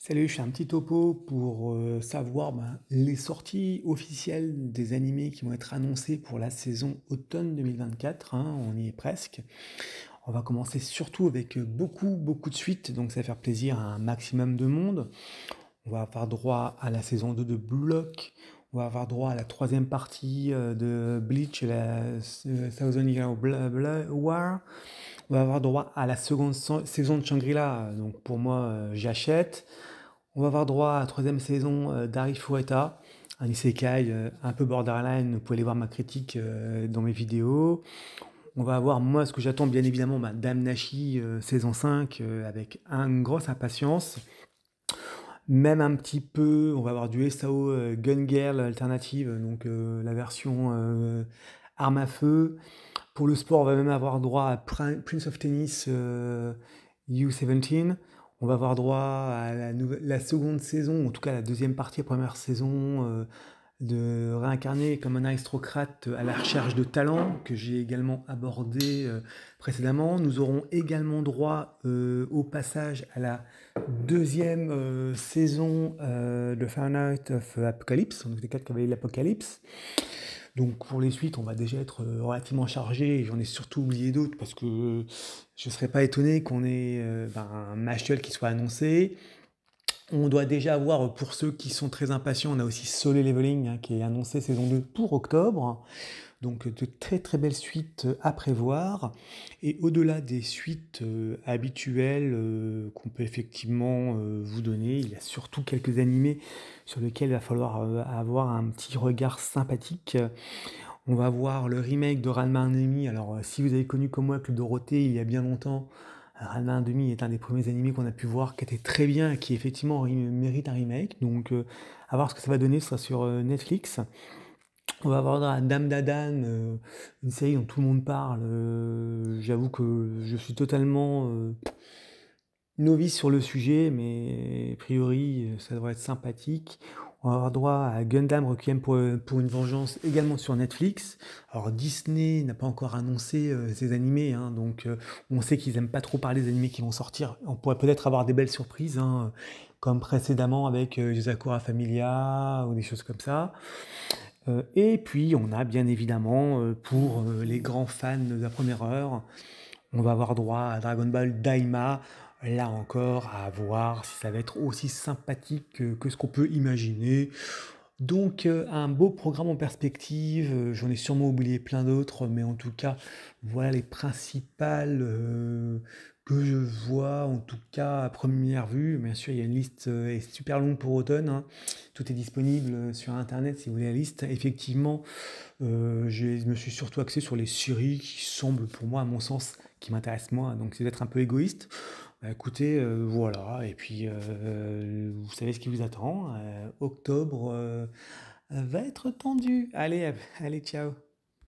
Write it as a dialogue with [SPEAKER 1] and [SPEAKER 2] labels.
[SPEAKER 1] Salut, je fais un petit topo pour savoir les sorties officielles des animés qui vont être annoncés pour la saison automne 2024, hein, on y est presque. On va commencer surtout avec beaucoup de suites, donc ça va faire plaisir à un maximum de monde. On va avoir droit à la saison 2 de Blue Lock, on va avoir droit à la troisième partie de Bleach et la Thousand Year War. On va avoir droit à la seconde saison de Shangri-La, donc pour moi j'achète. On va avoir droit à la troisième saison d'Ari Fureta, un isekai un peu borderline. Vous pouvez aller voir ma critique dans mes vidéos. On va avoir, moi, ce que j'attends bien évidemment, Dame Nashi saison 5 avec une grosse impatience. Même un petit peu, on va avoir du SAO Gun Girl alternative, donc la version arme à feu. Pour le sport, on va même avoir droit à Prince of Tennis U17. On va avoir droit à la seconde saison, en tout cas la deuxième partie, la première saison, de réincarner comme un aristocrate à la recherche de talent, que j'ai également abordé précédemment. Nous aurons également droit au passage à la deuxième saison de Fahrenheit of Apocalypse, donc les 4 cavaliers de l'Apocalypse. Donc pour les suites, on va déjà être relativement chargé. J'en ai surtout oublié d'autres parce que je ne serais pas étonné qu'on ait un match qui soit annoncé. On doit déjà avoir, pour ceux qui sont très impatients, on a aussi Solo Leveling qui est annoncé saison 2 pour octobre. Donc de très belles suites à prévoir. Et au-delà des suites habituelles qu'on peut effectivement vous donner, il y a surtout quelques animés sur lesquels il va falloir avoir un petit regard sympathique. On va voir le remake de Ranma 1,5. Alors, si vous avez connu comme moi Club Dorothée il y a bien longtemps, Ranma 1,5 est un des premiers animés qu'on a pu voir qui était très bien et qui effectivement mérite un remake. Donc, à voir ce que ça va donner, ce sera sur Netflix. On va avoir Dame Dadan, une série dont tout le monde parle. J'avoue que je suis totalement novice sur le sujet, mais a priori, ça devrait être sympathique. On va avoir droit à Gundam Requiem pour une vengeance également sur Netflix. Alors Disney n'a pas encore annoncé ses animés, hein, donc on sait qu'ils aiment pas trop parler des animés qui vont sortir. On pourrait peut-être avoir des belles surprises, hein, comme précédemment avec Sakura Familia ou des choses comme ça. Et puis on a bien évidemment pour les grands fans de la première heure, on va avoir droit à Dragon Ball Daima, là encore à voir si ça va être aussi sympathique que ce qu'on peut imaginer. Donc un beau programme en perspective, j'en ai sûrement oublié plein d'autres, mais en tout cas, voilà les principales que je vois, en tout cas à première vue. Bien sûr, il y a une liste est super longue pour automne, hein. Tout est disponible sur Internet si vous voulez la liste. Effectivement, je me suis surtout axé sur les séries qui semblent pour moi, à mon sens, qui m'intéressent moi, donc c'est d'être un peu égoïste. Bah, écoutez, voilà, et puis vous savez ce qui vous attend. Octobre va être tendu. Allez, allez, ciao.